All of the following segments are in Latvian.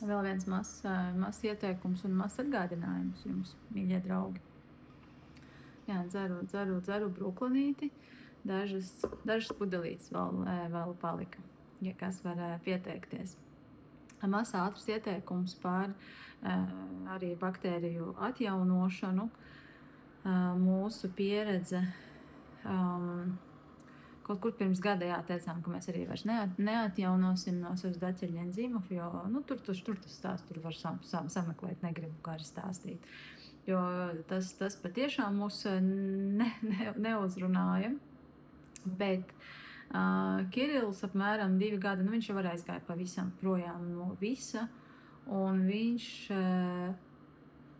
Vēl viens mazs ieteikums un mazs atgādinājums jums, mīļie draugi. Jā, dzeru brūklinīti, dažas pudelītes vēl palika, ja kas var pieteikties. Mazs ātrs ieteikums par arī baktēriju atjaunošanu. Mūsu pieredze kaut kur pirms gada teicām, ka mēs arī vairs neatjaunosim no savas daķeļu enzīmuf, jo tur tas stāsts, tur var sameklēt, negribu gari stāstīt. Jo tas patiešām mūs neuzrunāja, bet Kirills apmēram 2 gadi, viņš jau aizgāja pavisam projām no visa, un viņš,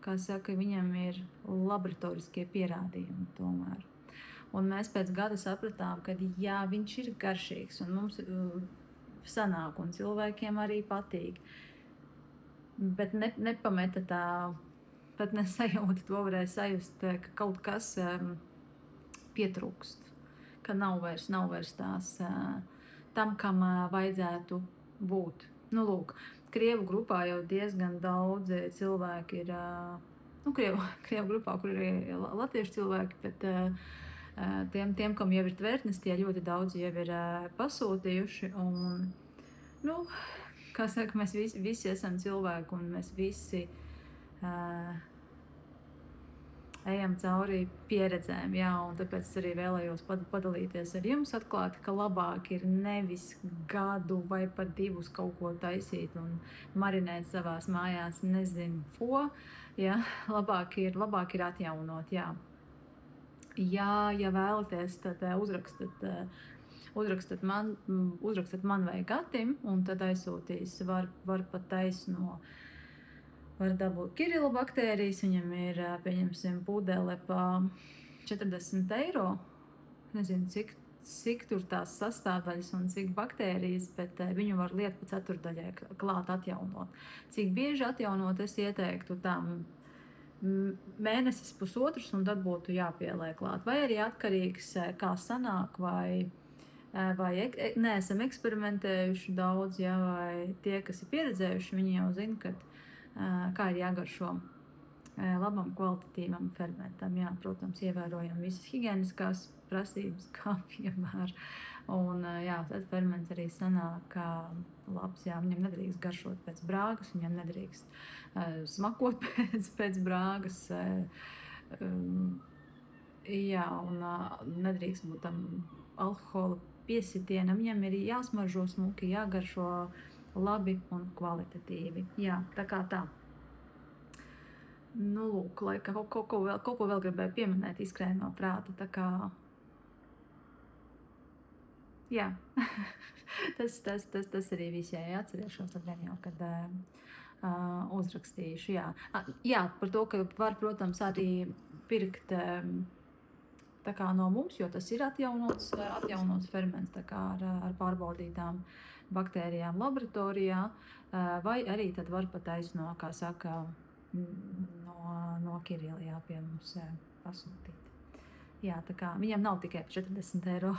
kā saka, viņam ir laboratoriskie pierādījumi tomēr. Un mēs pēc gada sapratām, ka jā, viņš ir garšīgs un mums sanāk un cilvēkiem arī patīk. Bet nepameta tā, pat nesajūta, to varēja sajust, ka kaut kas pietrūkst, ka nav vairs tās tam, kam vajadzētu būt. Lūk, Krievu grupā jau diezgan daudz cilvēki ir, Krievu grupā, kur ir latviešu cilvēki, bet tiem, kam jau ir tvertnes, tie ļoti daudz jau ir pasūtījuši. Un, kā saka, mēs visi esam cilvēki un mēs visi ejam cauri pieredzēm, jā, un tāpēc arī vēlējos padalīties ar jums atklāti, ka labāk ir nevis gadu vai pat 2 kaut ko taisīt un marinēt savās mājās, nezinu, jā, labāk ir atjaunot, jā. Ja vēlaties, tad uzrakstat man vai Gatim, un tad aizsūtīs, var pat taisno, var dabūt Kirila baktērijas, viņam ir, pieņemsim, pudele pa 40 eiro, nezinu, cik tur tās sastāvdaļas un cik baktērijas, bet viņu var liet pa 4daļai klāt atjaunot. Cik bieži atjaunot, es ieteiktu tam mēnesis, pusotrs, un tad būtu jāpieliek klāt. Vai arī atkarīgs, kā sanāk, vai neesam eksperimentējuši daudz, ja, vai tie, kas ir pieredzējuši, viņi jau zina, kā ir jāgaršo labam kvalitatīvam fermentam. Jā, protams, ievērojam visas higieniskās prasības, kā piemēr. Un jā, tad ferments arī sanāk labs. Jā, viņam nedrīkst garšot pēc brāgas, viņam nedrīkst smakot pēc brāgas. Jā, un nedrīkst būt tam alkohola piesitienam. Viņam ir jāsmaržo smuki, jāgaršo labi un kvalitatīvi. Jā, tā kā tā. Lūk, lai kaut ko vēl gribēju pieminēt, izskrēja no prāta, tā kā, jā, tas arī viss, ja atcerēšos, tad vien jau, kad uzrakstīšu, jā. Jā, par to, ka var, protams, arī pirkt tā kā no mums, jo tas ir atjaunots ferments, tā kā ar pārbaudītām baktērijām laboratorijā, vai arī tad var pat aizno, kā saka, no Kirila pie mums pasūtīt. Jā, tā kā viņam nav tikai 40 eiro,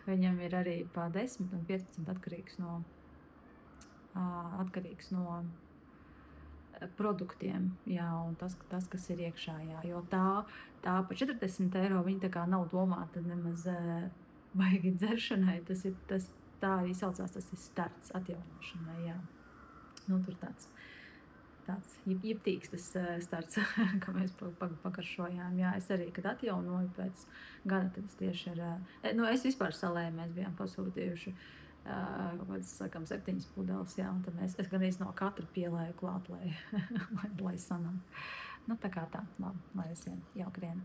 viņam ir arī pa 10 un 15 atkarīgs no produktiem, jā, un tas, kas ir iekšā, jā, jo tā pa 40 eiro viņa tā kā nav domāta nemaz baigi dzeršanai, tā arī saucās, tas ir starts atjaunošanai, jā. Tur tāds jiptīgs tas starts, ka mēs pagaršojām. Jā, es arī, kad atjaunoju pēc gada, tad es tieši es vispār salēju, mēs bijām pasūtījuši kaut kādas, 7 pudeles, jā, un tad es gan no katra pielēju klāt, lai sanāk. Tā kā tā, labi, lai visiem jauka diena.